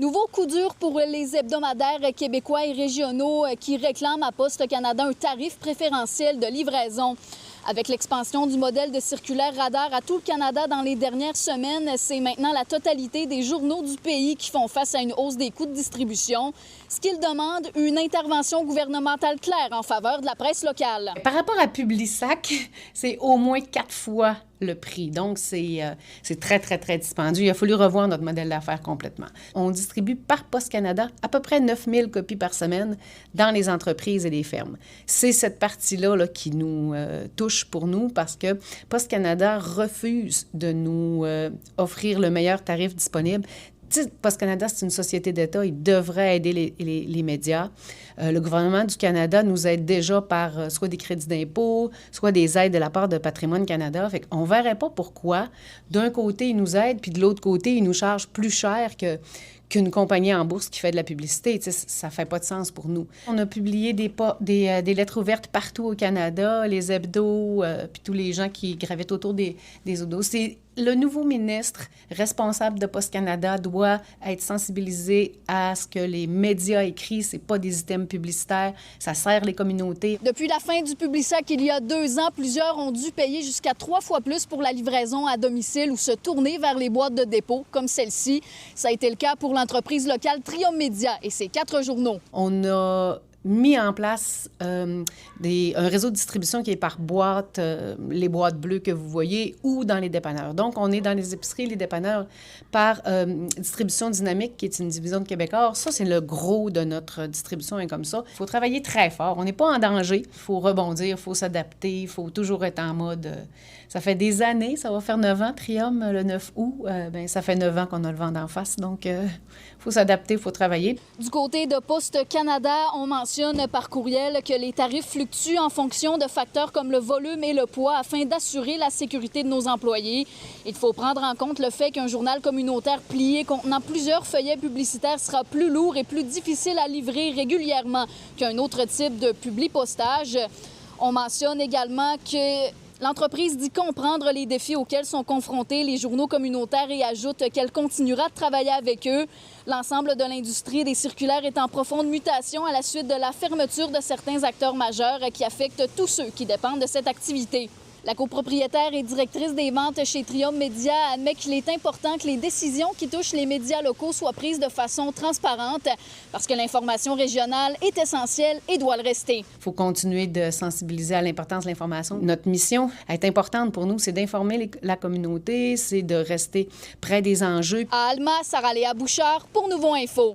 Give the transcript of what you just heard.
Nouveau coup dur pour les hebdomadaires québécois et régionaux qui réclament à Poste Canada un tarif préférentiel de livraison. Avec l'expansion du modèle de circulaire radar à tout le Canada dans les dernières semaines, c'est maintenant la totalité des journaux du pays qui font face à une hausse des coûts de distribution, ce qu'ils demandent une intervention gouvernementale claire en faveur de la presse locale. Par rapport à Publisac, c'est au moins 4 fois le prix. Donc, c'est très, très, très dispendieux. Il a fallu revoir notre modèle d'affaires complètement. On distribue par Poste Canada à peu près 9000 copies par semaine dans les entreprises et les fermes. C'est cette partie-là qui nous touche pour nous parce que Poste Canada refuse de nous offrir le meilleur tarif disponible. Poste Canada, c'est une société d'État. Il devrait aider les médias. Le gouvernement du Canada nous aide déjà par soit des crédits d'impôt, soit des aides de la part de Patrimoine Canada. Fait qu'on ne verrait pas pourquoi, d'un côté, ils nous aident, puis de l'autre côté, ils nous chargent plus cher qu'une compagnie en bourse qui fait de la publicité. Ça ne fait pas de sens pour nous. On a publié des lettres ouvertes partout au Canada, les hebdos, puis tous les gens qui gravitent autour des hebdos. C'est le nouveau ministre responsable de Poste Canada doit être sensibilisé à ce que les médias écrits, c'est pas des items publicitaires, ça sert les communautés. Depuis la fin du Publisac il y a 2 ans, plusieurs ont dû payer jusqu'à 3 fois plus pour la livraison à domicile ou se tourner vers les boîtes de dépôt, comme celle-ci. Ça a été le cas pour l'entreprise locale Trium Média et ses 4 journaux. On a mis en place un réseau de distribution qui est par boîte, les boîtes bleues que vous voyez, ou dans les dépanneurs. Donc, on est dans les épiceries, les dépanneurs, par distribution dynamique, qui est une division de Québecor. Ça, c'est le gros de notre distribution, est comme ça. Il faut travailler très fort. On n'est pas en danger. Il faut rebondir, il faut s'adapter, il faut toujours être en mode... Ça fait des années, ça va faire 9 ans, Trium, le 9 août. Ça fait 9 ans qu'on a le vent d'en face. Donc, il faut s'adapter, il faut travailler. Du côté de Poste Canada, on mentionne par courriel que les tarifs fluctuent en fonction de facteurs comme le volume et le poids afin d'assurer la sécurité de nos employés. Il faut prendre en compte le fait qu'un journal communautaire plié contenant plusieurs feuillets publicitaires sera plus lourd et plus difficile à livrer régulièrement qu'un autre type de publipostage. On mentionne également que l'entreprise dit comprendre les défis auxquels sont confrontés les journaux communautaires et ajoute qu'elle continuera de travailler avec eux. L'ensemble de l'industrie des circulaires est en profonde mutation à la suite de la fermeture de certains acteurs majeurs qui affectent tous ceux qui dépendent de cette activité. La copropriétaire et directrice des ventes chez Trium Média admet qu'il est important que les décisions qui touchent les médias locaux soient prises de façon transparente parce que l'information régionale est essentielle et doit le rester. Il faut continuer de sensibiliser à l'importance de l'information. Notre mission est importante pour nous, c'est d'informer la communauté, c'est de rester près des enjeux. À Alma, Sarah-Léa Bouchard pour Nouveau Info.